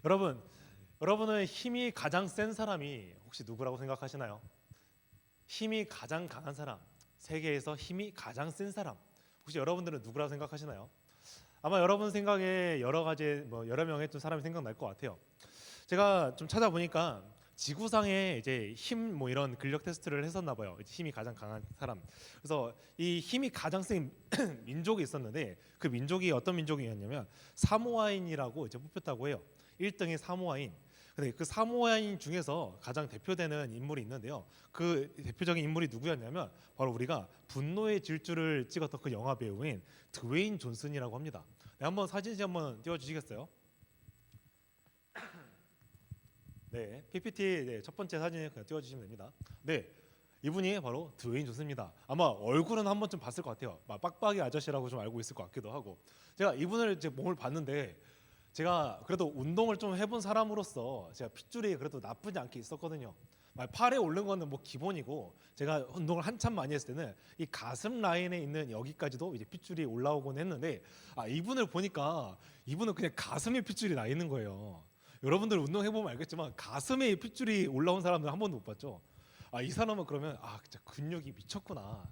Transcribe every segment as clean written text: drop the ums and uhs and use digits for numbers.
여러분, 여러분의 힘이 가장 센 사람이 혹시 누구라고 생각하시나요? 힘이 가장 강한 사람, 세계에서 힘이 가장 센 사람, 혹시 여러분들은 누구라고 생각하시나요? 아마 여러분 생각에 여러 가지 여러 명의 좀 사람이 생각날 것 같아요. 제가 좀 찾아보니까 지구상에 이제 힘 이런 근력 테스트를 했었나 봐요. 힘이 가장 강한 사람. 그래서 이 힘이 가장 센 민족이 있었는데 그 민족이 어떤 민족이었냐면 사모아인이라고 이제 뽑혔다고 해요. 1등이 사모아인. 근데 그 사모아인 중에서 가장 대표되는 인물이 있는데요. 그 대표적인 인물이 누구였냐면 바로 우리가 분노의 질주를 찍었던 그 영화 배우인 드웨인 존슨이라고 합니다. 네, 한번 사진 한번 띄워주시겠어요? 네, PPT 첫 번째 사진 그냥 띄워주시면 됩니다. 네, 이분이 바로 드웨인 존슨입니다. 아마 얼굴은 한 번쯤 봤을 것 같아요. 막 빡빡이 아저씨라고 좀 알고 있을 것 같기도 하고. 제가 이분을 제 몸을 봤는데 제가 그래도 운동을 좀 해본 사람으로서 제가 핏줄이 그래도 나쁘지 않게 있었거든요. 막 팔에 오른 거는 뭐 기본이고 제가 운동을 한참 많이 했을 때는 이 가슴 라인에 있는 여기까지도 이제 핏줄이 올라오곤 했는데 이분을 보니까 이분은 그냥 가슴에 핏줄이 나 있는 거예요. 여러분들 운동해 보면 알겠지만 가슴에 핏줄이 올라온 사람들 한 번도 못 봤죠. 이 사람은 그러면 진짜 근육이 미쳤구나.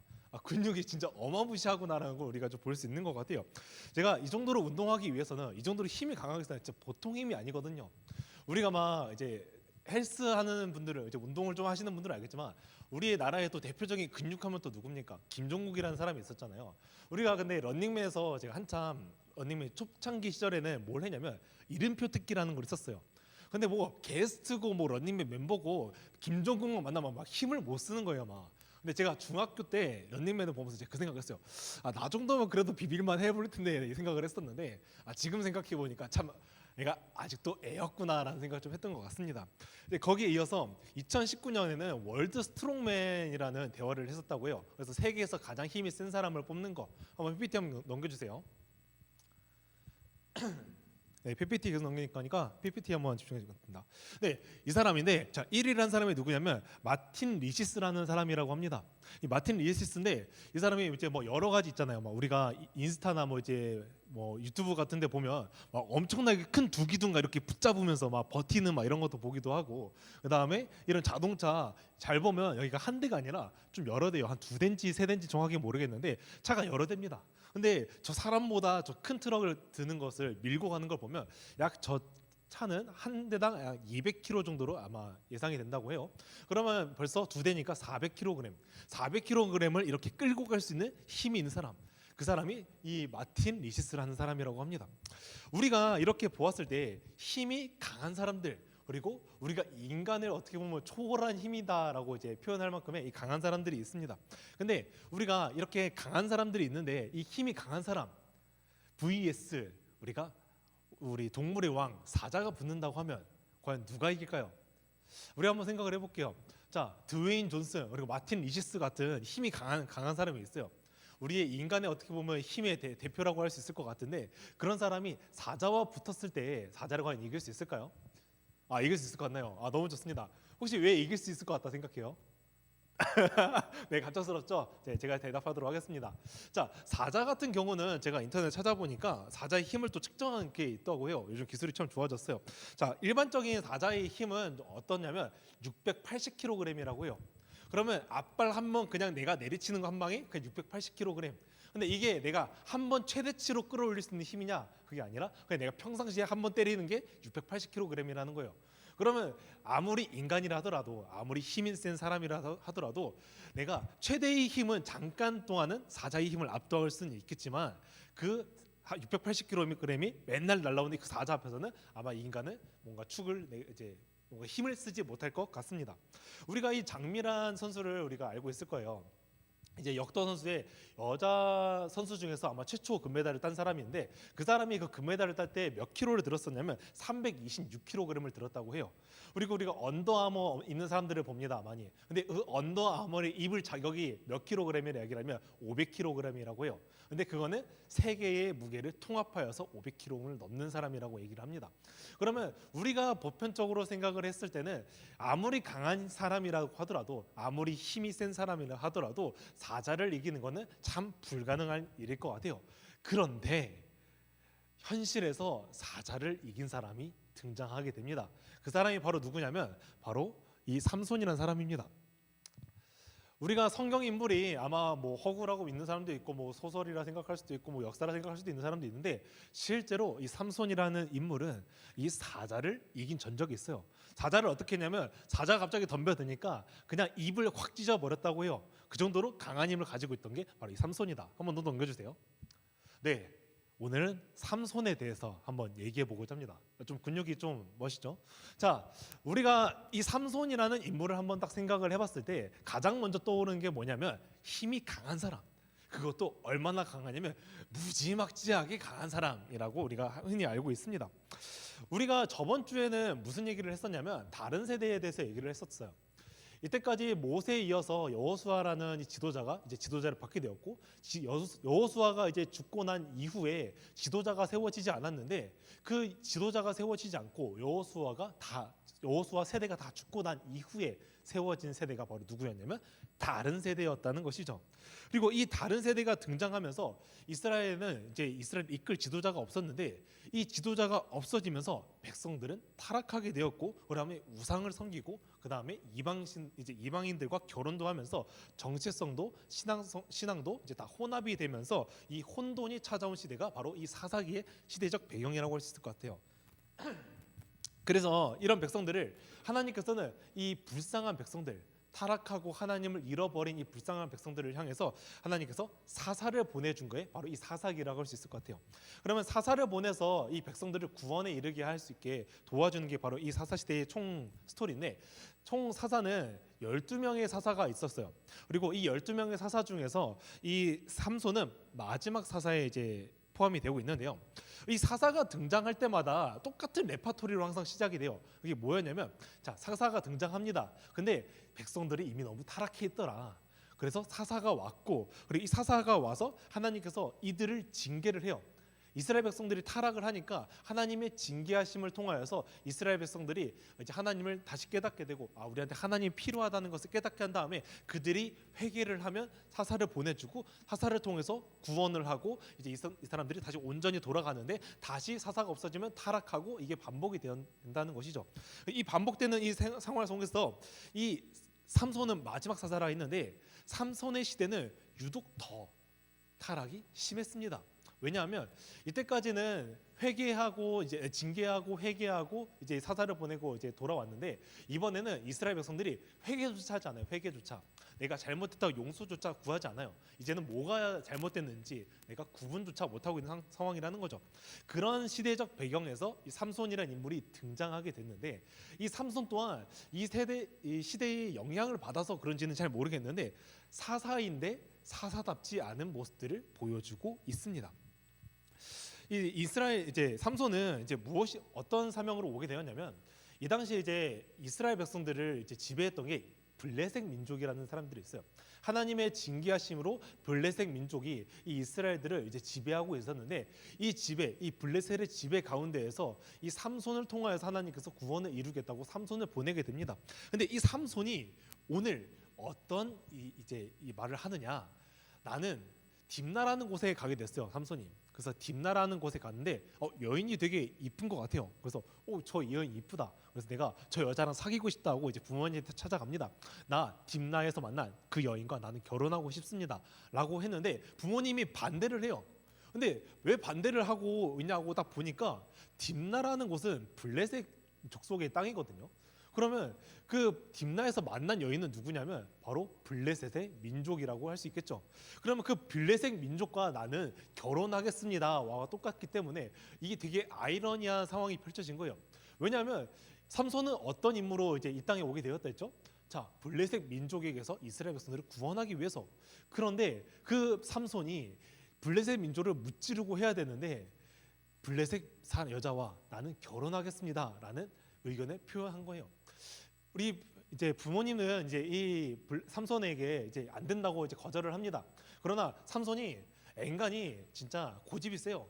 근육이 진짜 어마무시하구나라는 걸 우리가 좀 볼 수 있는 것 같아요. 제가 이 정도로 운동하기 위해서는 이 정도로 힘이 강하게 써야 진짜 보통 힘이 아니거든요. 우리가 막 이제 헬스 하는 분들은 이제 운동을 좀 하시는 분들은 알겠지만 우리의 나라의 또 대표적인 근육하면 또 누굽니까? 김종국이라는 사람이 있었잖아요. 우리가 근데 런닝맨에서 제가 한참 런닝맨 초창기 시절에는 뭘 했냐면 이름표 듣기라는 걸 썼어요. 근데 뭐 게스트고 뭐 런닝맨 멤버고 김종국만 만나면 막 힘을 못 쓰는 거예요, 막. 근데 제가 중학교 때 런닝맨을 보면서 제가 그 생각했어요. 나 정도면 그래도 비빌만 해볼 텐데 이 생각을 했었는데 지금 생각해 보니까 참 내가 아직도 애였구나라는 생각을 좀 했던 것 같습니다. 근데 거기에 이어서 2019년에는 월드 스트롱맨이라는 대회를 했었다고 해요. 그래서 세계에서 가장 힘이 센 사람을 뽑는 거 한번 PPT 한번 넘겨주세요. 네, PPT 계속 넘기니까 PPT 한번 집중해 주겠습니다. 네, 이 사람인데 자 1위라는 사람이 누구냐면 마틴 리시스라는 사람이라고 합니다. 이 마틴 리시스인데 이 사람이 이제 뭐 여러 가지 있잖아요. 막 우리가 인스타나 뭐 이제 뭐 유튜브 같은데 보면 막 엄청나게 큰 두 기둥가 이렇게 붙잡으면서 막 버티는 막 이런 것도 보기도 하고 그 다음에 이런 자동차 잘 보면 여기가 한 대가 아니라 좀 여러 대요. 한 두 대인지 세 대인지 정확히 모르겠는데 차가 여러 대입니다. 근데 저 사람보다 저 큰 트럭을 드는 것을 밀고 가는 걸 보면 약 저 차는 한 대당 약 200kg 정도로 아마 예상이 된다고 해요. 그러면 벌써 두 대니까 400kg, 400kg을 이렇게 끌고 갈 수 있는 힘이 있는 사람. 그 사람이 이 마틴 리시스라는 사람이라고 합니다. 우리가 이렇게 보았을 때 힘이 강한 사람들 그리고 우리가 인간을 어떻게 보면 초월한 힘이다라고 이제 표현할 만큼의 이 강한 사람들이 있습니다. 근데 우리가 이렇게 강한 사람들이 있는데 이 힘이 강한 사람 vs 우리 동물의 왕 사자가 붙는다고 하면 과연 누가 이길까요? 우리 한번 생각을 해볼게요. 자, 드웨인 존슨 그리고 마틴 리시스 같은 힘이 강한 사람이 있어요. 우리의 인간의 어떻게 보면 힘의 대표라고 할 수 있을 것 같은데 그런 사람이 사자와 붙었을 때 사자를 과연 이길 수 있을까요? 이길 수 있을 것 같나요? 너무 좋습니다. 혹시 왜 이길 수 있을 것 같다 생각해요? 네, 갑작스럽죠? 제가 대답하도록 하겠습니다. 자, 사자 같은 경우는 제가 인터넷 찾아보니까 사자의 힘을 또 측정하는 게 있다고 해요. 요즘 기술이 참 좋아졌어요. 자, 일반적인 사자의 힘은 어떠냐면 680kg이라고 해요. 그러면 앞발 한 번 그냥 내가 내리치는 거 한 방에 그냥 680kg. 근데 이게 내가 한 번 최대치로 끌어올릴 수 있는 힘이냐? 그게 아니라 그냥 내가 평상시에 한 번 때리는 게 680kg이라는 거예요. 그러면 아무리 인간이라 하더라도 아무리 힘이 센 사람이라 하더라도 내가 최대의 힘은 잠깐 동안은 사자의 힘을 압도할 수는 있겠지만 그 680kg이 맨날 날라오는 그 사자 앞에서는 아마 이 인간은 뭔가 이제 뭔가 힘을 쓰지 못할 것 같습니다. 우리가 이 장미란 선수를 우리가 알고 있을 거예요. 이제 역도 선수의 여자 선수 중에서 아마 최초 금메달을 딴 사람인데 그 사람이 그 금메달을 딸 때 몇 킬로를 들었었냐면 326kg을 들었다고 해요. 그리고 우리가 언더아머 입는 사람들을 봅니다, 많이. 근데 그 언더아머를 입을 자격이 몇 킬로그램이라 얘기를 하면 500kg이라고 해요. 근데 그거는 세 개의 무게를 통합하여서 500kg을 넘는 사람이라고 얘기를 합니다. 그러면 우리가 보편적으로 생각을 했을 때는 아무리 강한 사람이라고 하더라도 아무리 힘이 센 사람이라 하더라도 사자를 이기는 거는 참 불가능한 일일 것 같아요. 그런데 현실에서 사자를 이긴 사람이 등장하게 됩니다. 그 사람이 바로 누구냐면 바로 이 삼손이라는 사람입니다. 우리가 성경 인물이 아마 뭐 허구라고 믿는 사람도 있고 뭐 소설이라 생각할 수도 있고 뭐 역사라 생각할 수도 있는 사람도 있는데, 실제로 이 삼손이라는 인물은 이 사자를 이긴 전적이 있어요. 사자를 어떻게 했냐면, 사자가 갑자기 덤벼드니까 그냥 입을 확 찢어 버렸다고 해요. 그 정도로 강한 힘을 가지고 있던 게 바로 이 삼손이다. 한번 더 넘겨주세요. 네, 오늘은 삼손에 대해서 한번 얘기해 보고자 합니다. 좀 근육이 좀 멋있죠? 자, 우리가 이 삼손이라는 인물을 한번 딱 생각을 해봤을 때 가장 먼저 떠오르는 게 뭐냐면 힘이 강한 사람. 그것도 얼마나 강하냐면 무지막지하게 강한 사람이라고 우리가 흔히 알고 있습니다. 우리가 저번 주에는 무슨 얘기를 했었냐면 다른 세대에 대해서 얘기를 했었어요. 이때까지 모세에 이어서 여호수아라는 이 지도자가 이제 지도자를 받게 되었고, 여호수아가 이제 죽고 난 이후에 지도자가 세워지지 않았는데, 그 지도자가 세워지지 않고 여호수아 세대가 다 죽고 난 이후에 세워진 세대가 바로 누구였냐면 다른 세대였다는 것이죠. 그리고 이 다른 세대가 등장하면서 이스라엘은 이제 이스라엘 이끌 지도자가 없었는데, 이 지도자가 없어지면서 백성들은 타락하게 되었고, 그다음에 우상을 섬기고, 그다음에 이방인들과 결혼도 하면서 정체성도 신앙도 이제 다 혼합이 되면서 이 혼돈이 찾아온 시대가 바로 이 사사기의 시대적 배경이라고 할 수 있을 것 같아요. 그래서 이런 백성들을 하나님께서는 이 불쌍한 백성들, 타락하고 하나님을 잃어버린 이 불쌍한 백성들을 향해서 하나님께서 사사를 보내준 거에 바로 이 사사기라고 할 수 있을 것 같아요. 그러면 사사를 보내서 이 백성들을 구원에 이르게 할 수 있게 도와주는 게 바로 이 사사시대의 총 스토리인데, 총 사사는 12명의 사사가 있었어요. 그리고 이 12명의 사사 중에서 이 삼손은 마지막 사사에 이제 포함이 되고 있는데요. 이 사사가 등장할 때마다 똑같은 레파토리로 항상 시작이 돼요. 그게 뭐였냐면, 자, 사사가 등장합니다. 근데 백성들이 이미 너무 타락해 있더라. 그래서 사사가 왔고, 그리고 이 사사가 와서 하나님께서 이들을 징계를 해요. 이스라엘 백성들이 타락을 하니까 하나님의 징계하심을 통하여서 이스라엘 백성들이 이제 하나님을 다시 깨닫게 되고, 우리한테 하나님이 필요하다는 것을 깨닫게 한 다음에 그들이 회개를 하면 사사를 보내주고, 사사를 통해서 구원을 하고, 이제 이 사람들이 다시 온전히 돌아가는데, 다시 사사가 없어지면 타락하고, 이게 반복이 된다는 것이죠. 이 반복되는 이 상황 속에서 이 삼손은 마지막 사사라 했는데, 삼손의 시대는 유독 더 타락이 심했습니다. 왜냐하면 이때까지는 회개하고 이제 징계하고 회개하고 이제 사사를 보내고 이제 돌아왔는데, 이번에는 이스라엘 백성들이 회개조차 하지 않아요. 회개조차 내가 잘못했다고 용서조차 구하지 않아요. 이제는 뭐가 잘못됐는지 내가 구분조차 못하고 있는 상황이라는 거죠. 그런 시대적 배경에서 이 삼손이라는 인물이 등장하게 됐는데, 이 삼손 또한 이 시대의 영향을 받아서 그런지는 잘 모르겠는데 사사인데 사사답지 않은 모습들을 보여주고 있습니다. 이 이스라엘 이제 삼손은 이제 어떤 사명으로 오게 되었냐면, 이 당시에 이제 이스라엘 백성들을 이제 지배했던 게 블레셋 민족이라는 사람들이 있어요. 하나님의 징계하심으로 블레셋 민족이 이 이스라엘들을 이제 지배하고 있었는데, 이 블레셋의 지배 가운데에서 이 삼손을 통하여서 하나님께서 구원을 이루겠다고 삼손을 보내게 됩니다. 근데 이 삼손이 오늘 어떤 이 말을 하느냐? 나는 딥나라는 곳에 가게 됐어요, 삼손이. 그래서 딥나라는 곳에 갔는데 여인이 되게 이쁜 것 같아요. 그래서 저 여인 이쁘다. 그래서 내가 저 여자랑 사귀고 싶다고 이제 부모님한테 찾아갑니다. 나 딥나에서 만난 그 여인과 나는 결혼하고 싶습니다 라고 했는데 부모님이 반대를 해요. 근데 왜 반대를 하고 있냐고 딱 보니까 딥나라는 곳은 블레셋 족속의 땅이거든요. 그러면 그 딥나에서 만난 여인은 누구냐면 바로 블레셋의 민족이라고 할 수 있겠죠. 그러면 그 블레셋 민족과 나는 결혼하겠습니다와 똑같기 때문에 이게 되게 아이러니한 상황이 펼쳐진 거예요. 왜냐하면 삼손은 어떤 임무로 이제 이 땅에 오게 되었다 했죠? 자, 블레셋 민족에게서 이스라엘 백성들을 구원하기 위해서. 그런데 그 삼손이 블레셋 민족을 무찌르고 해야 되는데 블레셋 여자와 나는 결혼하겠습니다라는 의견을 표현한 거예요. 우리 이제 부모님은 이제 이 삼손에게 이제 안 된다고 이제 거절을 합니다. 그러나 삼손이 앵간히 진짜 고집이 세요.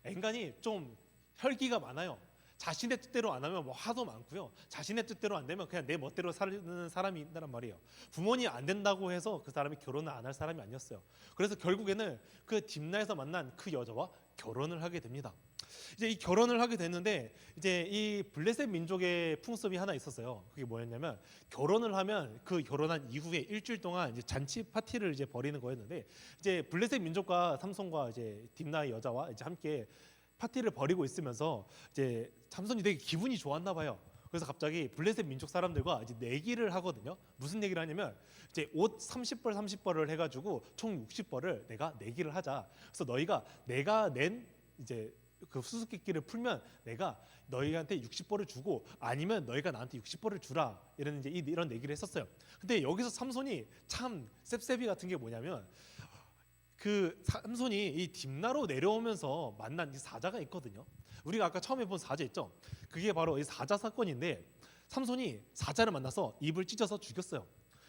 앵간히 좀 혈기가 많아요. 자신의 뜻대로 안 하면 뭐 화도 많고요. 자신의 뜻대로 안 되면 그냥 내 멋대로 사는 사람이 있다는 말이에요. 부모님이 안 된다고 해서 그 사람이 결혼을 안 할 사람이 아니었어요. 그래서 결국에는 그 딥나에서 만난 그 여자와 결혼을 하게 됩니다. 이제 이 결혼을 하게 됐는데 이제 이 블레셋 민족의 풍습이 하나 있었어요. 그게 뭐였냐면 결혼을 하면 그 결혼한 이후에 일주일 동안 이제 잔치 파티를 이제 벌이는 거였는데 이제 블레셋 민족과 삼손과 이제 딥나의 여자와 이제 함께 파티를 벌이고 있으면서 이제 삼손이 되게 기분이 좋았나 봐요. 그래서 갑자기 블레셋 민족 사람들과 이제 내기를 하거든요. 무슨 얘기를 하냐면 이제 옷 30벌 30벌을 해가지고 총 60벌을 내가 내기를 하자. 그래서 너희가 내가 낸 이제 그 수수께끼를 풀면 내가 너희한테 60벌을 주고 아니면 너희가 나한테 60벌을 주라 이런 이제 이런 얘기를 했었어요. 근데 여기서 삼손이 참 셉셉이 같은 게 뭐냐면 그 삼손이 이 딥나로 내려오면서 만난 이 사자가 있거든요. 우리가 아까 처음에 본 사자 있죠. 그게 바로 이 사자 사건인데 삼손이 사자를 만나서 입을 찢어서 죽였어요.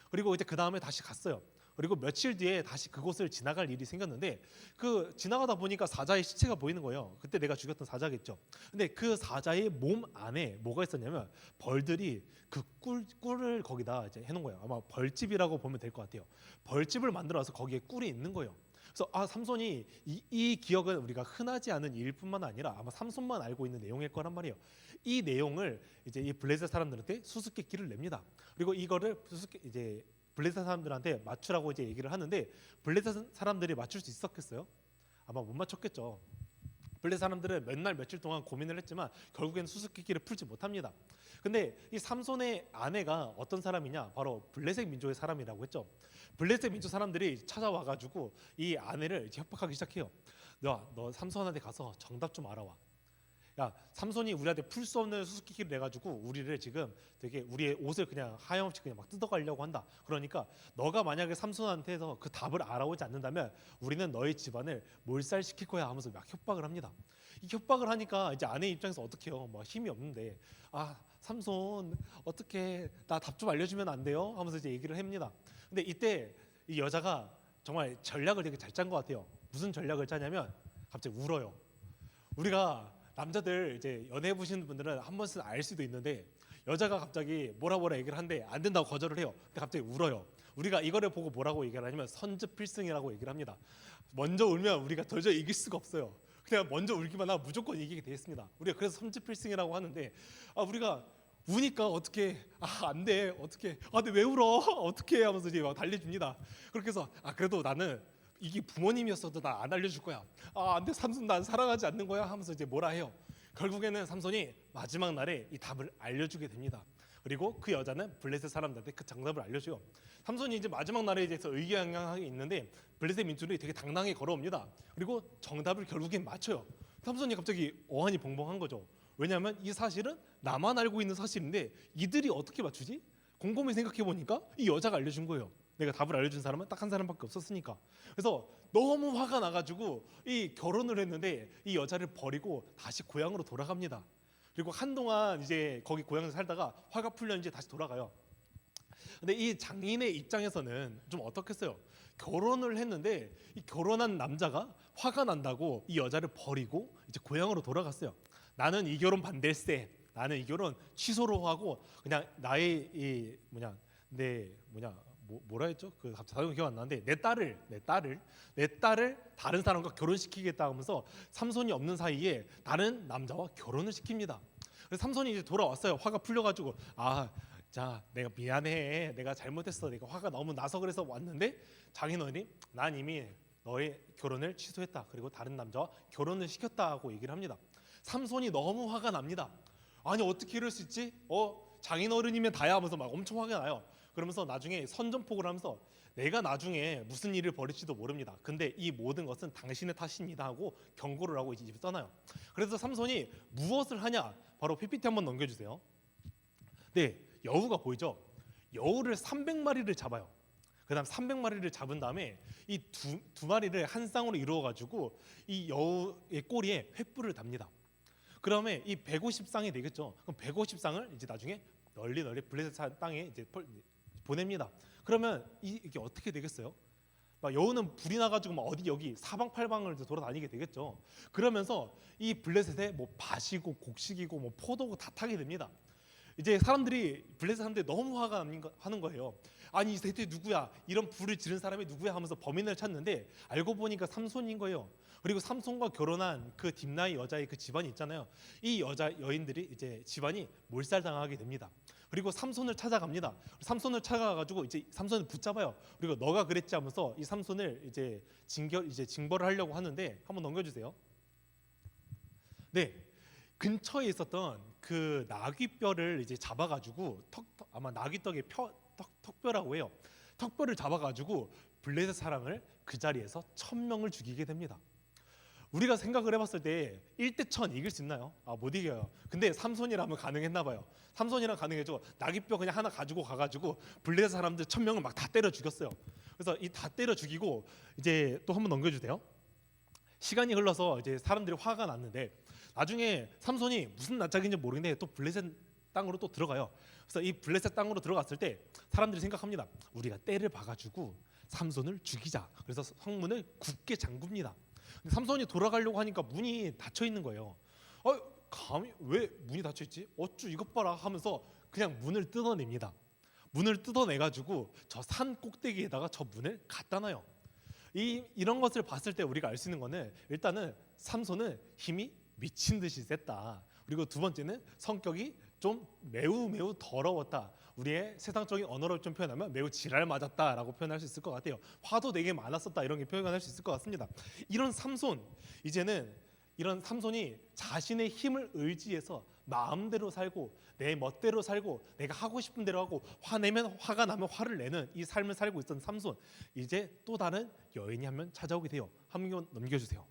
그리고 이제 그 다음에 다시 갔어요. 그리고 며칠 뒤에 다시 그곳을 지나갈 일이 생겼는데 그 지나가다 보니까 사자의 시체가 보이는 거예요. 그때 내가 죽였던 사자겠죠. 근데 그 사자의 몸 안에 뭐가 있었냐면 벌들이 그 꿀을 거기다 이제 해놓은 거예요. 아마 벌집이라고 보면 될 것 같아요. 벌집을 만들어서 거기에 꿀이 있는 거예요. 그래서 삼손이 이 기억은 우리가 흔하지 않은 일뿐만 아니라 아마 삼손만 알고 있는 내용일 거란 말이에요. 이 내용을 이제 이 블레셋 사람들한테 수수께끼를 냅니다. 그리고 이거를 이제 블레셋 사람들한테 맞추라고 이제 얘기를 하는데 블레셋 사람들이 맞출 수 있었겠어요? 아마 못 맞췄겠죠. 블레셋 사람들은 몇 날 며칠 동안 고민을 했지만 결국에는 수수께끼를 풀지 못합니다. 근데 이 삼손의 아내가 어떤 사람이냐? 바로 블레셋 민족의 사람이라고 했죠. 블레셋 민족 사람들이 찾아와가지고 이 아내를 이제 협박하기 시작해요. 너 삼손한테 가서 정답 좀 알아와. 야, 삼손이 우리한테 풀 수 없는 수수께끼를 내가지고 우리를 지금 되게 우리의 옷을 그냥 하염없이 그냥 막 뜯어가려고 한다. 그러니까 너가 만약에 삼손한테서 그 답을 알아오지 않는다면 우리는 너의 집안을 몰살시킬 거야 하면서 막 협박을 합니다. 이 협박을 하니까 이제 아내 입장에서 어떻게 해요? 뭐 힘이 없는데 삼손 어떻게 나 답 좀 알려주면 안 돼요? 하면서 이제 얘기를 합니다. 근데 이때 이 여자가 정말 전략을 되게 잘 짠 것 같아요. 무슨 전략을 짜냐면 갑자기 울어요. 우리가 남자들 이제 연애해 보시는 분들은 한 번씩 알 수도 있는데 여자가 갑자기 뭐라 얘기를 한데 안 된다고 거절을 해요. 근데 갑자기 울어요. 우리가 이거를 보고 뭐라고 얘기를 하냐면 선즙필승이라고 얘기를 합니다. 먼저 울면 우리가 도저히 이길 수가 없어요. 그냥 먼저 울기만 하면 무조건 이기게 되겠습니다. 우리가 그래서 선즙필승이라고 하는데 우리가 우니까 어떻게 안 돼. 어떻게 근데 왜 울어? 어떻게 하면서 이제 막 달래줍니다. 그렇게 해서 그래도 나는 이게 부모님이었어도 나 안 알려줄 거야. 안 돼, 삼손 난 사랑하지 않는 거야 하면서 이제 뭐라 해요. 결국에는 삼손이 마지막 날에 이 답을 알려주게 됩니다. 그리고 그 여자는 블레셋 사람들한테 그 정답을 알려줘요. 삼손이 이제 마지막 날에 대해서 의기양양하게 있는데 블레셋 민족이 되게 당당하게 걸어옵니다. 그리고 정답을 결국엔 맞춰요. 삼손이 갑자기 어안이 벙벙한 거죠. 왜냐하면 이 사실은 나만 알고 있는 사실인데 이들이 어떻게 맞추지? 곰곰이 생각해 보니까 이 여자가 알려준 거예요. 내가 답을 알려준 사람은 딱 한 사람밖에 없었으니까. 그래서 너무 화가 나가지고 이 결혼을 했는데 이 여자를 버리고 다시 고향으로 돌아갑니다. 그리고 한동안 이제 거기 고향에서 살다가 화가 풀려 이제 다시 돌아가요. 근데 이 장인의 입장에서는 좀 어떻겠어요? 결혼을 했는데 이 결혼한 남자가 화가 난다고 이 여자를 버리고 이제 고향으로 돌아갔어요. 나는 이 결혼 반대세. 나는 이 결혼 취소로 하고 그냥 나의 이 뭐라 했죠? 그 갑자기 기억 안 나는데 내 딸을 다른 사람과 결혼시키겠다 하면서 삼손이 없는 사이에 다른 남자와 결혼을 시킵니다. 그래서 삼손이 이제 돌아왔어요. 화가 풀려가지고 자 내가 미안해. 내가 잘못했어. 내가 화가 너무 나서 그래서 왔는데 장인어른이 난 이미 너의 결혼을 취소했다. 그리고 다른 남자와 결혼을 시켰다고 얘기를 합니다. 삼손이 너무 화가 납니다. 아니 어떻게 이럴 수 있지? 장인어른이면 다야 하면서 막 엄청 화가 나요. 그러면서 나중에 선전포고를 하면서 내가 나중에 무슨 일을 벌일지도 모릅니다. 근데 이 모든 것은 당신의 탓입니다 하고 경고를 하고 이제 집에 떠나요. 그래서 삼손이 무엇을 하냐? 바로 PPT 한번 넘겨주세요. 네, 여우가 보이죠? 여우를 300마리를 잡아요. 그 다음 300마리를 잡은 다음에 이 두 마리를 한 쌍으로 이루어가지고 이 여우의 꼬리에 횃불을 답니다. 그다음에 이 150쌍이 되겠죠. 그럼 150쌍을 이제 나중에 널리 블레셋 땅에 이제 보냅니다. 그러면 이게 어떻게 되겠어요? 막 여우는 불이 나가지고 막 어디 여기 사방팔방을 돌아다니게 되겠죠. 그러면서 이 블레셋에 뭐 밭이고 곡식이고 뭐 포도고 다 타게 됩니다. 이제 블레셋 사람들이 너무 화가 하는 거예요. 아니 이 대체 누구야? 이런 불을 지른 사람이 누구야? 하면서 범인을 찾는데 알고 보니까 삼손인 거예요. 그리고 삼손과 결혼한 그 딥나의 여자의 그 집안이 있잖아요. 이 여인들이 이제 집안이 몰살당하게 됩니다. 그리고 삼손을 찾아갑니다. 삼손을 찾아가가지고 이제 삼손을 붙잡아요. 그리고 너가 그랬지 하면서 이 삼손을 이제 징벌을 하려고 하는데 한번 넘겨주세요. 네, 근처에 있었던 그 나귀뼈를 이제 잡아가지고 아마 나귀떡의 턱뼈라고 해요. 턱뼈를 잡아가지고 블레셋 사람을 그 자리에서 1000명을 죽이게 됩니다. 우리가 생각을 해봤을 때 1대1000 이길 수 있나요? 못 이겨요. 근데 삼손이라면 가능했나 봐요. 삼손이랑 가능해죠. 나귀뼈 그냥 하나 가지고 가가지고 블레셋 사람들 1000명을 막 다 때려 죽였어요. 그래서 이 다 때려 죽이고 이제 또 한번 넘겨주세요. 시간이 흘러서 이제 사람들이 화가 났는데 나중에 삼손이 무슨 낯짝인지 모르겠는데 또 블레셋 땅으로 또 들어가요. 그래서 이 블레셋 땅으로 들어갔을 때 사람들이 생각합니다. 우리가 때를 박아주고 삼손을 죽이자. 그래서 성문을 굳게 잠굽니다. 근데 삼손이 돌아가려고 하니까 문이 닫혀 있는 거예요. 감히 왜 문이 닫혀 있지? 어쭈 이것 봐라 하면서 그냥 문을 뜯어냅니다. 문을 뜯어내가지고 저 산 꼭대기에다가 저 문을 갖다 놔요. 이런 것을 봤을 때 우리가 알 수 있는 거는 일단은 삼손은 힘이 미친 듯이 셌다. 그리고 두 번째는 성격이 좀 매우 더러웠다. 우리의 세상적인 언어로 좀 표현하면 매우 지랄 맞았다라고 표현할 수 있을 것 같아요. 화도 되게 많았었다 이런 게 표현할 수 있을 것 같습니다. 이런 삼손, 이제는 이런 삼손이 자신의 힘을 의지해서 마음대로 살고 내 멋대로 살고 내가 하고 싶은 대로 하고 화가 나면 화를 내는 이 삶을 살고 있던 삼손, 이제 또 다른 여인이 한 명 찾아오게 돼요. 한 번 넘겨주세요.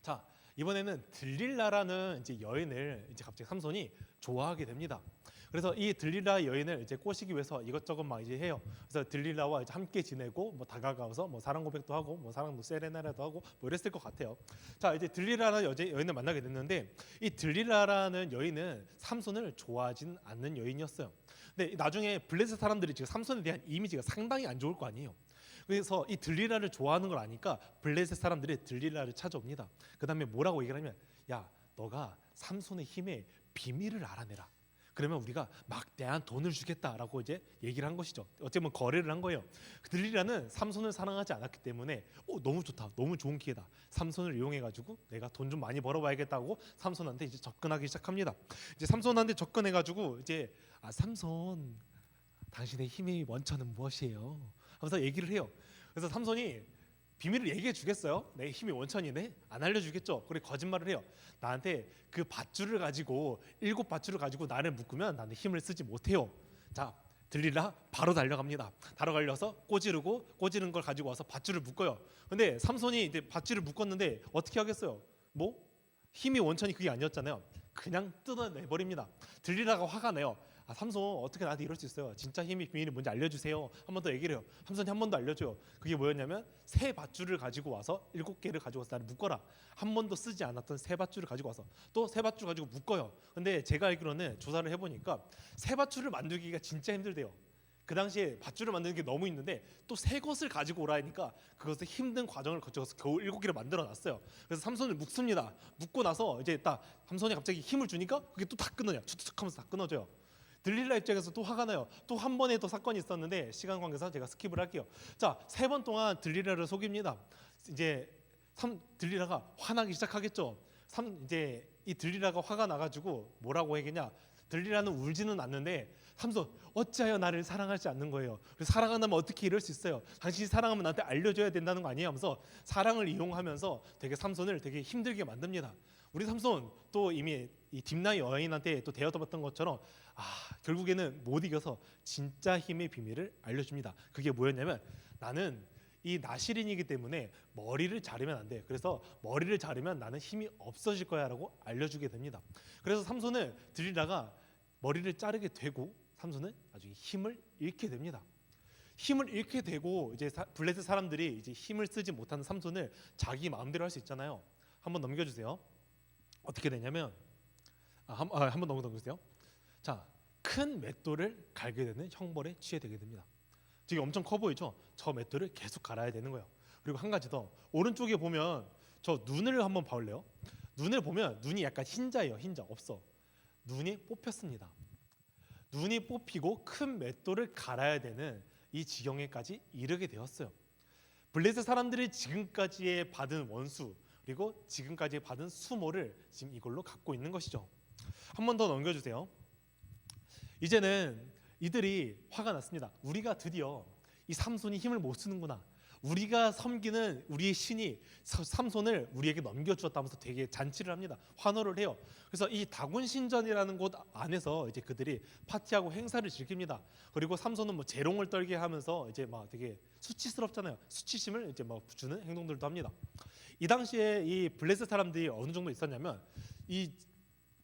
자, 이번에는 들릴라라는 이제 여인을 이제 갑자기 삼손이 좋아하게 됩니다. 그래서 이 들릴라 여인을 이제 꼬시기 위해서 이것저것 막 이제 해요. 그래서 들릴라와 이제 함께 지내고 뭐 다가가서 뭐 사랑 고백도 하고 뭐 사랑 세레나라도 하고 뭐 이랬을 것 같아요. 자, 이제 들릴라라는 여인을 만나게 됐는데 이 들릴라라는 여인은 삼손을 좋아하진 않는 여인이었어요. 근데 나중에 블레셋 사람들이 지금 삼손에 대한 이미지가 상당히 안 좋을 거 아니에요. 그래서 이 들릴라를 좋아하는 걸 아니까 블레셋 사람들이 들릴라를 찾아옵니다. 그 다음에 뭐라고 얘기를 하면, 야, 너가 삼손의 힘의 비밀을 알아내라. 그러면 우리가 막대한 돈을 주겠다라고 이제 얘기를 한 것이죠. 어쩌면 거래를 한 거예요. 들릴라는 삼손을 사랑하지 않았기 때문에 너무 좋다, 너무 좋은 기회다. 삼손을 이용해가지고 내가 돈 좀 많이 벌어봐야겠다고 삼손한테 이제 접근하기 시작합니다. 이제 삼손한테 접근해가지고 이제 삼손, 당신의 힘의 원천은 무엇이에요? 하면서 얘기를 해요. 그래서 삼손이 비밀을 얘기해 주겠어요? 내 힘이 원천이네? 안 알려주겠죠? 그래 거짓말을 해요. 나한테 그 밧줄을 가지고 7밧줄을 가지고 나를 묶으면 나는 힘을 쓰지 못해요. 자, 들릴라 바로 달려갑니다. 달려서 꼬지른 걸 가지고 와서 밧줄을 묶어요. 근데 삼손이 이제 밧줄을 묶었는데 어떻게 하겠어요? 뭐 힘이 원천이 그게 아니었잖아요. 그냥 뜯어내버립니다. 들릴라가 화가 나요. 삼손 어떻게 나한테 이럴 수 있어요? 진짜 힘의 비밀이 뭔지 알려주세요. 한 번 더 얘기를 해요. 삼손이 한 번 더 알려줘요. 그게 뭐였냐면 새 밧줄을 가지고 와서 7개를 가지고 와서 나를 묶어라. 한 번도 쓰지 않았던 새 밧줄을 가지고 와서 또 새 밧줄 가지고 묶어요. 근데 제가 알기로는 조사를 해보니까 새 밧줄을 만들기가 진짜 힘들대요. 그 당시에 밧줄을 만드는 게 너무 있는데 또 새 것을 가지고 오라 하니까 그것을 힘든 과정을 거쳐서 겨우 7개를 만들어 놨어요. 그래서 삼손을 묶습니다. 묶고 나서 이제 딱 삼손이 갑자기 힘을 주니까 그게 또 다 끊어요. 툭툭 하면서 다 끊어져요. 들릴라 입장에서 또 화가 나요. 또 한 번에 또 사건이 있었는데 시간 관계상 제가 스킵을 할게요. 자, 3번 동안 들릴라를 속입니다. 이제 들릴라가 화나기 시작하겠죠. 이제 이 들릴라가 화가 나가지고 뭐라고 하겠냐? 들릴라는 울지는 않는데 삼손 어찌하여 나를 사랑하지 않는 거예요. 그래서 사랑한다면 어떻게 이럴 수 있어요? 당신이 사랑하면 나한테 알려줘야 된다는 거 아니에요? 하면서 사랑을 이용하면서 되게 삼손을 되게 힘들게 만듭니다. 우리 삼손 또 이미 이 딥나의 여인한테 또 대여받았던 것처럼 결국에는 못 이겨서 진짜 힘의 비밀을 알려줍니다. 그게 뭐였냐면 나는 이 나시린이기 때문에 머리를 자르면 안 돼. 그래서 머리를 자르면 나는 힘이 없어질 거야라고 알려주게 됩니다. 그래서 삼손은 들릴라가 머리를 자르게 되고 삼손은 나중에 힘을 잃게 됩니다. 힘을 잃게 되고 이제 블레셋 사람들이 이제 힘을 쓰지 못하는 삼손을 자기 마음대로 할 수 있잖아요. 한번 넘겨주세요. 어떻게 되냐면 한번 넘겨주세요. 자, 큰 맷돌을 갈게 되는 형벌에 취해되게 됩니다. 지금 엄청 커 보이죠? 저 맷돌을 계속 갈아야 되는 거예요. 그리고 한 가지 더, 오른쪽에 보면 저 눈을 한번 봐올래요? 눈을 보면 눈이 약간 흰자예요. 흰자 없어. 눈이 뽑혔습니다. 눈이 뽑히고 큰 맷돌을 갈아야 되는 이 지경에까지 이르게 되었어요. 블레셋 사람들이 지금까지의 받은 원수 그리고 지금까지 받은 수모를 지금 이걸로 갖고 있는 것이죠. 한 번 더 넘겨주세요. 이제는 이들이 화가 났습니다. 우리가 드디어 이 삼손이 힘을 못 쓰는구나. 우리가 섬기는 우리의 신이 삼손을 우리에게 넘겨주었다면서 되게 잔치를 합니다. 환호를 해요. 그래서 이 다곤 신전이라는 곳 안에서 이제 그들이 파티하고 행사를 즐깁니다. 그리고 삼손은 뭐 재롱을 떨게 하면서 이제 막 되게 수치스럽잖아요. 수치심을 이제 막 주는 행동들도 합니다. 이 당시에 이 블레셋 사람들이 어느 정도 있었냐면 이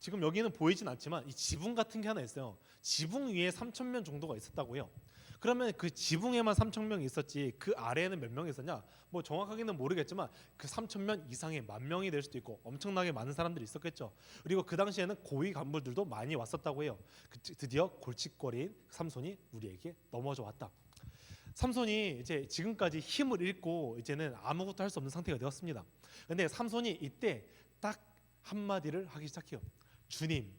지금 여기는 보이진 않지만 이 지붕 같은 게 하나 있어요. 지붕 위에 3,000명 정도가 있었다고 해요. 그러면 그 지붕에만 3,000명이 있었지 그 아래에는 몇 명이 있었냐? 뭐 정확하게는 모르겠지만 그 3,000명 이상의 10,000명이 될 수도 있고 엄청나게 많은 사람들이 있었겠죠. 그리고 그 당시에는 고위 간부들도 많이 왔었다고 해요. 드디어 골칫거리인 삼손이 우리에게 넘어져 왔다. 삼손이 이제 지금까지 힘을 잃고 이제는 아무것도 할 수 없는 상태가 되었습니다. 근데 삼손이 이때 딱 한마디를 하기 시작해요. 주님,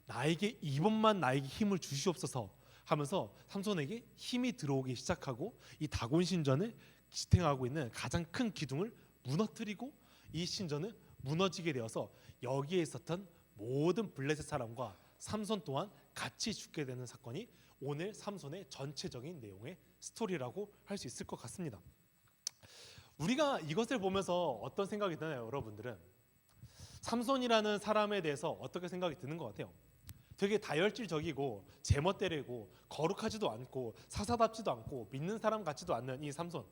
나에게 이번만 나에게 힘을 주시옵소서 하면서 삼손에게 힘이 들어오기 시작하고 이 다곤 신전을 지탱하고 있는 가장 큰 기둥을 무너뜨리고 이 신전은 무너지게 되어서 여기에 있었던 모든 블레셋 사람과 삼손 또한 같이 죽게 되는 사건이 오늘 삼손의 전체적인 내용의 스토리라고 할 수 있을 것 같습니다. 우리가 이것을 보면서 어떤 생각이 드나요, 여러분들은? 삼손이라는 사람에 대해서 어떻게 생각이 드는 것 같아요? 되게 다혈질적이고 제멋대로고 거룩하지도 않고 사사답지도 않고 믿는 사람 같지도 않는 이 삼손.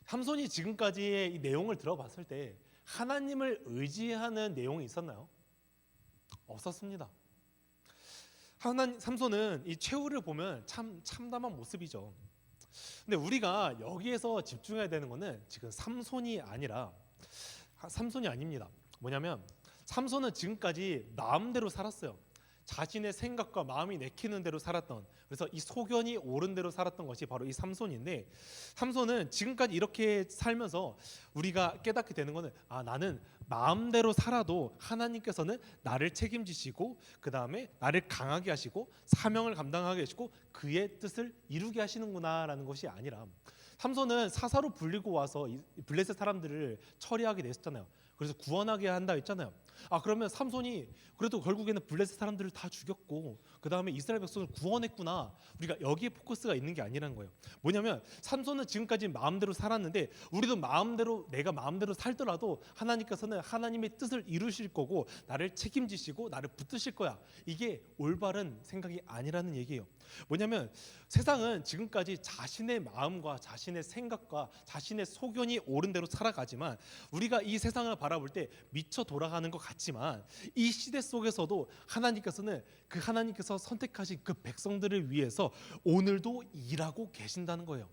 삼손이 지금까지의 이 내용을 들어봤을 때 하나님을 의지하는 내용이 있었나요? 없었습니다. 삼손은 이 최후를 보면 참 참담한 모습이죠. 근데 우리가 여기에서 집중해야 되는 것은 지금 삼손이 아닙니다. 뭐냐면 삼손은 지금까지 마음대로 살았어요. 자신의 생각과 마음이 내키는 대로 살았던, 그래서 이 소견이 옳은 대로 살았던 것이 바로 이 삼손인데, 삼손은 지금까지 이렇게 살면서 우리가 깨닫게 되는 것은 나는 마음대로 살아도 하나님께서는 나를 책임지시고 그 다음에 나를 강하게 하시고 사명을 감당하게 하시고 그의 뜻을 이루게 하시는구나라는 것이 아니라, 삼손은 사사로 불리고 와서 이 블레셋 사람들을 처리하게 됐었잖아요. 그래서 구원하게 한다 했잖아요. 그러면 삼손이 그래도 결국에는 블레셋 사람들을 다 죽였고 그 다음에 이스라엘 백성을 구원했구나, 우리가 여기에 포커스가 있는 게 아니라는 거예요. 뭐냐면 삼손은 지금까지 마음대로 살았는데 우리도 내가 마음대로 살더라도 하나님께서는 하나님의 뜻을 이루실 거고 나를 책임지시고 나를 붙드실 거야. 이게 올바른 생각이 아니라는 얘기예요. 뭐냐면 세상은 지금까지 자신의 마음과 자신의 생각과 자신의 소견이 옳은 대로 살아가지만, 우리가 이 세상을 바라볼 때 미쳐 돌아가는 것 같지만 이 시대 속에서도 하나님께서 선택하신 그 백성들을 위해서 오늘도 일하고 계신다는 거예요.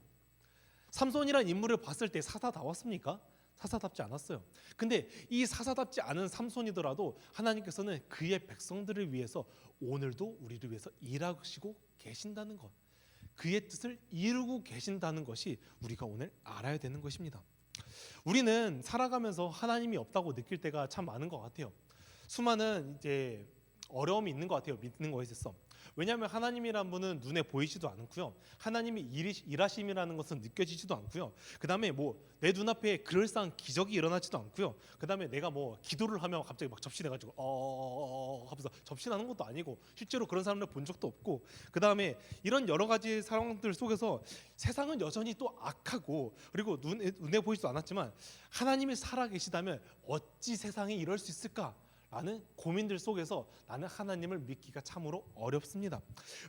삼손이라는 인물을 봤을 때 사사다웠습니까? 사사답지 않았어요. 근데 이 사사답지 않은 삼손이더라도 하나님께서는 그의 백성들을 위해서 오늘도 우리를 위해서 일하시고 계신다는 것, 그의 뜻을 이루고 계신다는 것이 우리가 오늘 알아야 되는 것입니다. 우리는 살아가면서 하나님이 없다고 느낄 때가 참 많은 것 같아요. 수많은 이제 어려움이 있는 것 같아요. 믿는 거에 있어서. 왜냐하면 하나님이란 분은 눈에 보이지도 않고요. 하나님이 일하심이라는 것은 느껴지지도 않고요. 그 다음에 내 눈앞에 그럴싸한 기적이 일어나지도 않고요. 그 다음에 내가 기도를 하면 갑자기 막 접신해가지고 하면서 접신하는 것도 아니고 실제로 그런 사람을 본 적도 없고, 그 다음에 이런 여러 가지 상황들 속에서 세상은 여전히 또 악하고 그리고 눈에 보이지도 않았지만 하나님이 살아계시다면 어찌 세상이 이럴 수 있을까? 라는 고민들 속에서 나는 하나님을 믿기가 참으로 어렵습니다.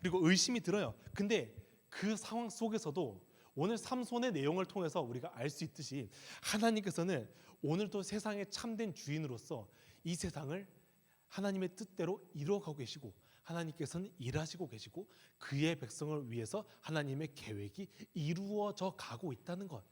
그리고 의심이 들어요. 근데 그 상황 속에서도 오늘 삼손의 내용을 통해서 우리가 알 수 있듯이 하나님께서는 오늘도 세상의 참된 주인으로서 이 세상을 하나님의 뜻대로 이루어가고 계시고, 하나님께서는 일하시고 계시고 그의 백성을 위해서 하나님의 계획이 이루어져 가고 있다는 것.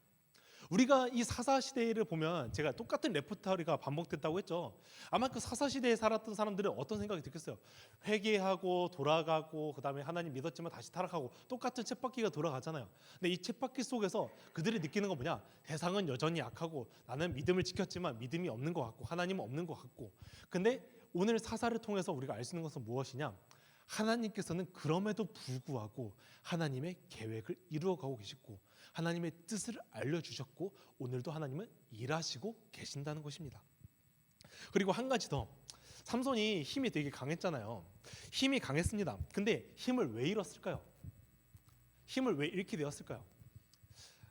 우리가 이 사사시대를 보면 제가 똑같은 레포터리가 반복됐다고 했죠. 아마 그 사사시대에 살았던 사람들은 어떤 생각이 들겠어요? 회개하고 돌아가고 그 다음에 하나님 믿었지만 다시 타락하고 똑같은 쳇바퀴가 돌아가잖아요. 근데 이 쳇바퀴 속에서 그들이 느끼는 건 뭐냐? 세상은 여전히 악하고 나는 믿음을 지켰지만 믿음이 없는 것 같고 하나님은 없는 것 같고. 근데 오늘 사사를 통해서 우리가 알 수 있는 것은 무엇이냐? 하나님께서는 그럼에도 불구하고 하나님의 계획을 이루어가고 계시고 하나님의 뜻을 알려주셨고 오늘도 하나님은 일하시고 계신다는 것입니다. 그리고 한 가지 더, 삼손이 힘이 되게 강했잖아요. 힘이 강했습니다. 근데 힘을 왜 잃었을까요? 힘을 왜 잃게 되었을까요?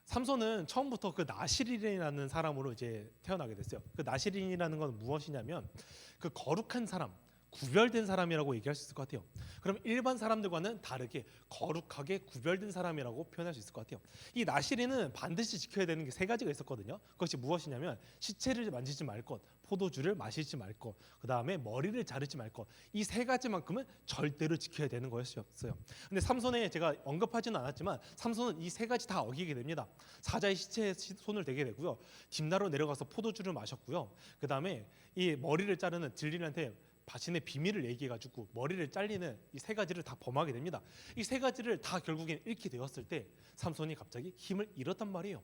삼손은 처음부터 그 나시린이라는 사람으로 이제 태어나게 됐어요. 그 나시린이라는 건 무엇이냐면 그 거룩한 사람, 구별된 사람이라고 얘기할 수 있을 것 같아요. 그럼 일반 사람들과는 다르게 거룩하게 구별된 사람이라고 표현할 수 있을 것 같아요. 이 나시린은 반드시 지켜야 되는 게 세 가지가 있었거든요. 그것이 무엇이냐면 시체를 만지지 말 것, 포도주를 마시지 말 것, 그 다음에 머리를 자르지 말 것. 이 세 가지만큼은 절대로 지켜야 되는 거였어요. 근데 삼손에 제가 언급하지는 않았지만 삼손은 이 세 가지 다 어기게 됩니다. 사자의 시체에 손을 대게 되고요. 딥나로 내려가서 포도주를 마셨고요. 그 다음에 이 머리를 자르는 들린한테 자신의 비밀을 얘기해가지고 머리를 잘리는 이 세 가지를 다 범하게 됩니다. 이 세 가지를 다 결국엔 잃게 되었을 때 삼손이 갑자기 힘을 잃었단 말이에요.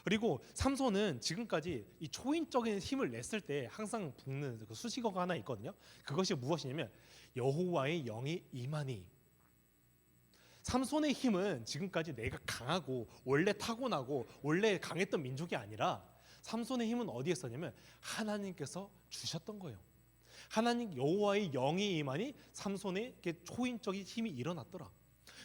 그리고 삼손은 지금까지 이 초인적인 힘을 냈을 때 항상 붙는 그 수식어가 하나 있거든요. 그것이 무엇이냐면 여호와의 영이 임하니. 삼손의 힘은 지금까지 내가 강하고 원래 타고나고 원래 강했던 민족이 아니라 삼손의 힘은 어디에 있었냐면 하나님께서 주셨던 거예요. 하나님 여호와의 영이 임하니 삼손에게 초인적인 힘이 일어났더라.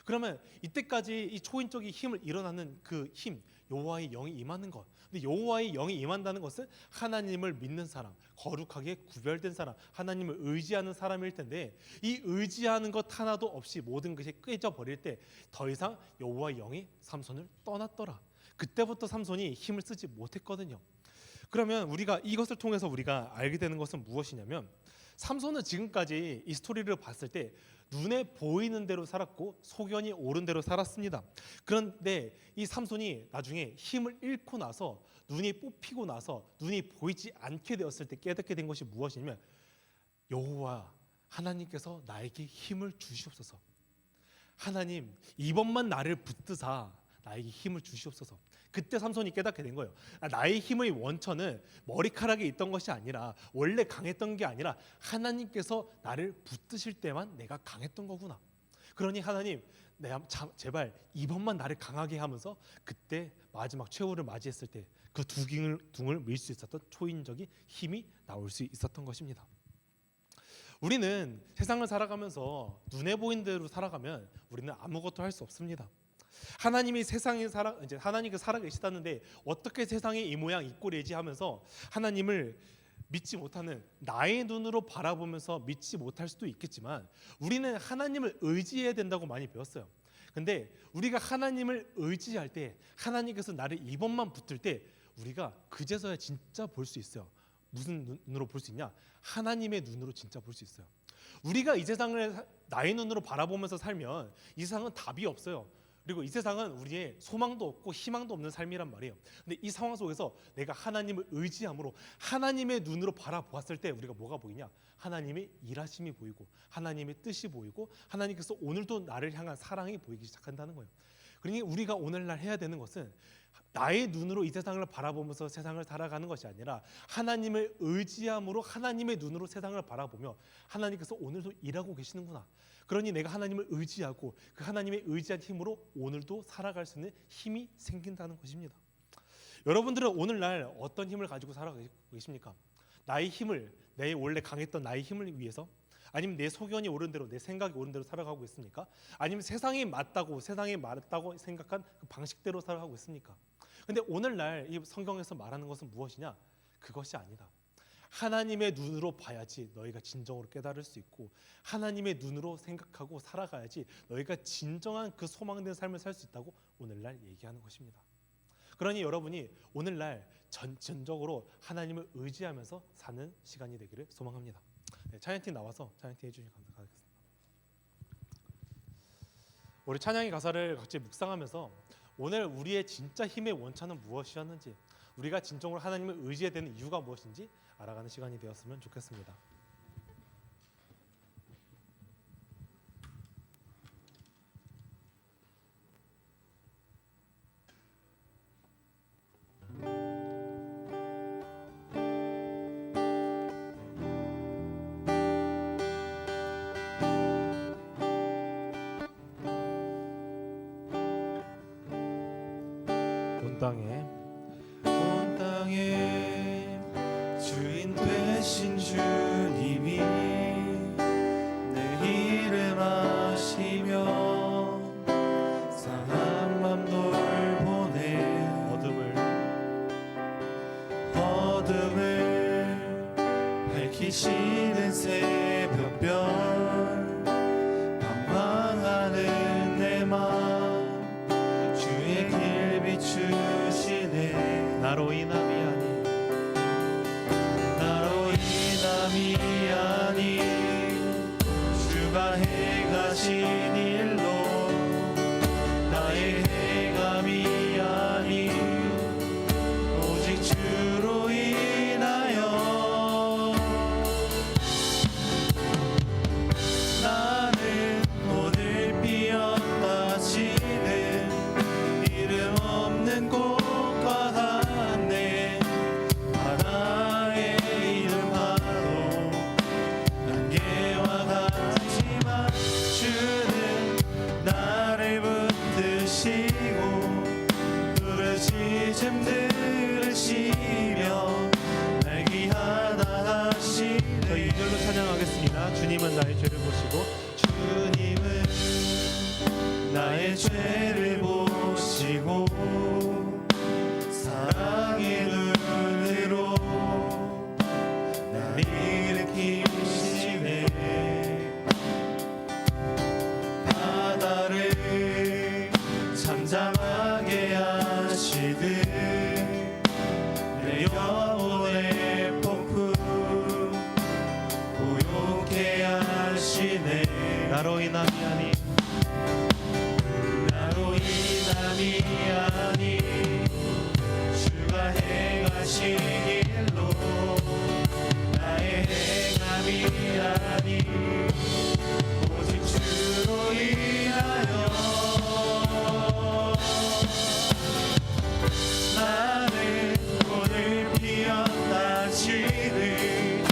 그러면 이때까지 이 초인적인 힘을 일어나는 그 힘, 여호와의 영이 임하는 것. 근데 여호와의 영이 임한다는 것은 하나님을 믿는 사람, 거룩하게 구별된 사람, 하나님을 의지하는 사람일 텐데 이 의지하는 것 하나도 없이 모든 것이 깨져 버릴 때 더 이상 여호와의 영이 삼손을 떠났더라. 그때부터 삼손이 힘을 쓰지 못했거든요. 그러면 우리가 이것을 통해서 우리가 알게 되는 것은 무엇이냐면 삼손은 지금까지 이 스토리를 봤을 때 눈에 보이는 대로 살았고 소견이 옳은 대로 살았습니다. 그런데 이 삼손이 나중에 힘을 잃고 나서 눈이 뽑히고 나서 눈이 보이지 않게 되었을 때 깨닫게 된 것이 무엇이냐면 여호와 하나님께서 나에게 힘을 주시옵소서. 하나님 이번만 나를 붙드사 나에게 힘을 주시옵소서. 그때 삼손이 깨닫게 된 거예요. 나의 힘의 원천은 머리카락에 있던 것이 아니라 원래 강했던 게 아니라 하나님께서 나를 붙드실 때만 내가 강했던 거구나. 그러니 하나님 내가 제발 이번만 나를 강하게 하면서 그때 마지막 최후를 맞이했을 때 그 두 둥을 밀 수 있었던 초인적인 힘이 나올 수 있었던 것입니다. 우리는 세상을 살아가면서 눈에 보이는 대로 살아가면 우리는 아무것도 할 수 없습니다. 하나님이 세상에 하나님께서 살아 계시다는데 어떻게 세상에 이 모양 이 꼴이지 하면서 하나님을 믿지 못하는 나의 눈으로 바라보면서 믿지 못할 수도 있겠지만 우리는 하나님을 의지해야 된다고 많이 배웠어요. 근데 우리가 하나님을 의지할 때 하나님께서 나를 이번만 붙들 때 우리가 그제서야 진짜 볼 수 있어요. 무슨 눈으로 볼 수 있냐? 하나님의 눈으로 진짜 볼 수 있어요. 우리가 이 세상을 나의 눈으로 바라보면서 살면 이 세상은 답이 없어요. 그리고 이 세상은 우리의 소망도 없고 희망도 없는 삶이란 말이에요. 근데 이 상황 속에서 내가 하나님을 의지함으로 하나님의 눈으로 바라보았을 때 우리가 뭐가 보이냐? 하나님의 일하심이 보이고 하나님의 뜻이 보이고 하나님께서 오늘도 나를 향한 사랑이 보이기 시작한다는 거예요. 그러니 우리가 오늘날 해야 되는 것은 나의 눈으로 이 세상을 바라보면서 세상을 살아가는 것이 아니라 하나님을 의지함으로 하나님의 눈으로 세상을 바라보며 하나님께서 오늘도 일하고 계시는구나. 그러니 내가 하나님을 의지하고 그 하나님의 의지한 힘으로 오늘도 살아갈 수 있는 힘이 생긴다는 것입니다. 여러분들은 오늘날 어떤 힘을 가지고 살아가고 계십니까? 나의 힘을, 내 원래 강했던 나의 힘을 위해서? 아니면 내 소견이 옳은 대로, 내 생각이 옳은 대로 살아가고 있습니까? 아니면 세상이 맞다고 생각한 그 방식대로 살아가고 있습니까? 근데 오늘날 이 성경에서 말하는 것은 무엇이냐? 그것이 아니다. 하나님의 눈으로 봐야지 너희가 진정으로 깨달을 수 있고 하나님의 눈으로 생각하고 살아가야지 너희가 진정한 그 소망된 삶을 살 수 있다고 오늘날 얘기하는 것입니다. 그러니 여러분이 오늘날 전적으로 하나님을 의지하면서 사는 시간이 되기를 소망합니다. 네, 찬양팀 나와서 찬양팀 해주시면 감사하겠습니다. 우리 찬양의 가사를 같이 묵상하면서 오늘 우리의 진짜 힘의 원천은 무엇이었는지 우리가 진정으로 하나님을 의지해야 되는 이유가 무엇인지 알아가는 시간이 되었으면 좋겠습니다. 온 땅에 주인 되신 주님이 내 이름 아시며 상한 맘 돌보네 어둠을 밝히시는 새벽별 방황하는 내 맘 주의 길 비추시네 나로 인함이 아니 나로 인함이 아니 주가 행하신 일로 나의 행함이 아니 오직 주로 인하여 나는 오늘 피었다 지는 이름 없는 꽃과 같네 바다의 이름 파도 안개와 같지만 주는 나를 붙드시고 부르짖음 들으시며 날 귀하다 하시네 저희 2절로 찬양하겠습니다. 주님은 나의 죄를 보시고 주님은 나의 죄를 보시고 사랑의 눈으로 날 일으키시네 바다를 잠잠하게 하시듯 내 영혼의 폭풍 고요케 하시네 나로 인함이 아니 나로 인함이 아니 주가 행하신 일로 나의 행함이 아니 오직 주로 인하여 나는 오늘 피었다 지는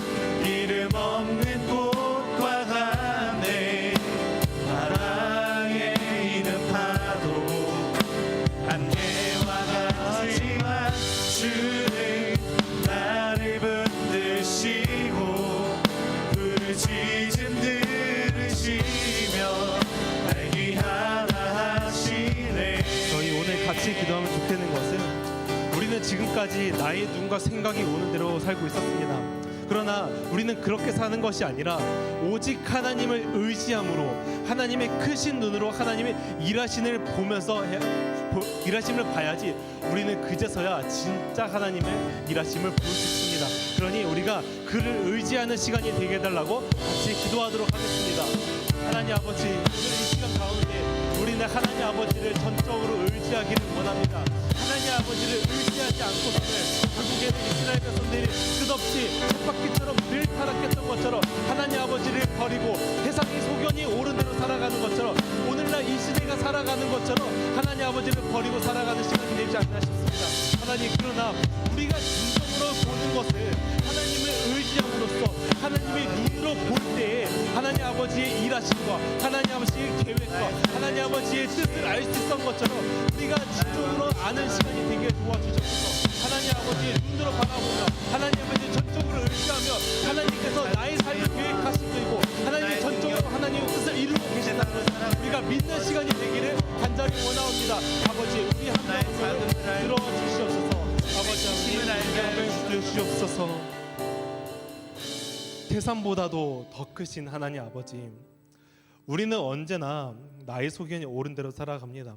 이름 없는 꽃과 같네 바람에 이는 파도 안개와 같지만 주는 나를 붙드시고 부르짖음 들으시며 날 귀하다 하시네 저희 오늘 같이 기도하면 좋겠는 것은 우리는 지금까지 나의 눈과 생각이 오는 대로 살고 있었습니다. 그러나 우리는 그렇게 사는 것이 아니라 오직 하나님을 의지함으로 하나님의 크신 눈으로 하나님의 일하심을 보면서 일하심을 봐야지 우리는 그제서야 진짜 하나님의 일하심을 볼 수 있습니다. 그러니 우리가 그를 의지하는 시간이 되게 해달라고 같이 기도하도록 하겠습니다. 하나님 아버지, 오늘 이 시간 가운데 우리는 하나님 아버지를 전적으로 의지하기를 원합니다. 하나님 아버지를 의지하지 않고서는 결국에는 이스라엘 백성들이 끝없이 쳇바퀴처럼 늘 타락했던 것처럼 하나님 아버지를 버리고 세상의 소견이 옳은 대로 살아가는 것처럼 오늘날 이 시대가 살아가는 것처럼 하나님 아버지를 버리고 살아가는 시간이 되지 않나 싶습니다. 하나님, 그러나 우리가 진정으로 보는 것은 하나님을 의지함으로써 하나님의 눈으로 볼 때에 하나님 아버지의 일하심과 하나님 아버지의 계획과 하나님 아버지의 뜻을 알 수 있었던 것처럼 우리가 진정으로 아는 시간이 되게 도와주셔서 하나님 아버지의 눈으로 바라보며 하나님 아버지의 전적으로 의지하며 하나님께서 나의 삶을 계획하시고 있고 하나님의 전적으로 하나님의 뜻을 이루고 계신다는 것을 우리가 믿는 시간이 되기를 간절히 원하옵니다. 아버지, 우리 한 명을 들어주시옵소서. 아버지, 힘을 알게 주시옵소서. 태산보다도 더 크신 하나님 아버지, 우리는 언제나 나의 소견이 옳은 대로 살아갑니다.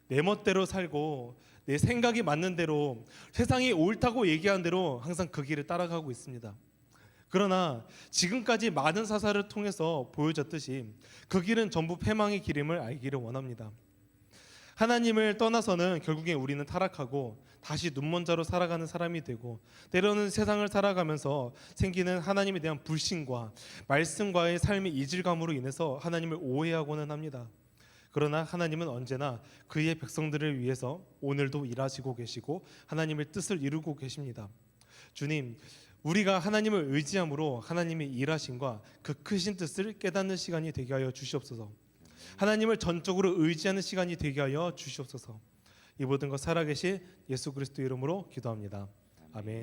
내 멋대로 살고 내 생각이 맞는 대로 세상이 옳다고 얘기한 대로 항상 그 길을 따라가고 있습니다. 그러나 지금까지 많은 사사를 통해서 보여졌듯이 그 길은 전부 패망의 길임을 알기를 원합니다. 하나님을 떠나서는 결국에 우리는 타락하고 다시 눈먼 자로 살아가는 사람이 되고 때로는 세상을 살아가면서 생기는 하나님에 대한 불신과 말씀과의 삶의 이질감으로 인해서 하나님을 오해하고는 합니다. 그러나 하나님은 언제나 그의 백성들을 위해서 오늘도 일하시고 계시고 하나님의 뜻을 이루고 계십니다. 주님, 우리가 하나님을 의지함으로 하나님의 일하심과 그 크신 뜻을 깨닫는 시간이 되게 하여 주시옵소서. 하나님을 전적으로 의지하는 시간이 되게 하여 주시옵소서. 이 모든 것 살아계신 예수 그리스도 이름으로 기도합니다. 아멘.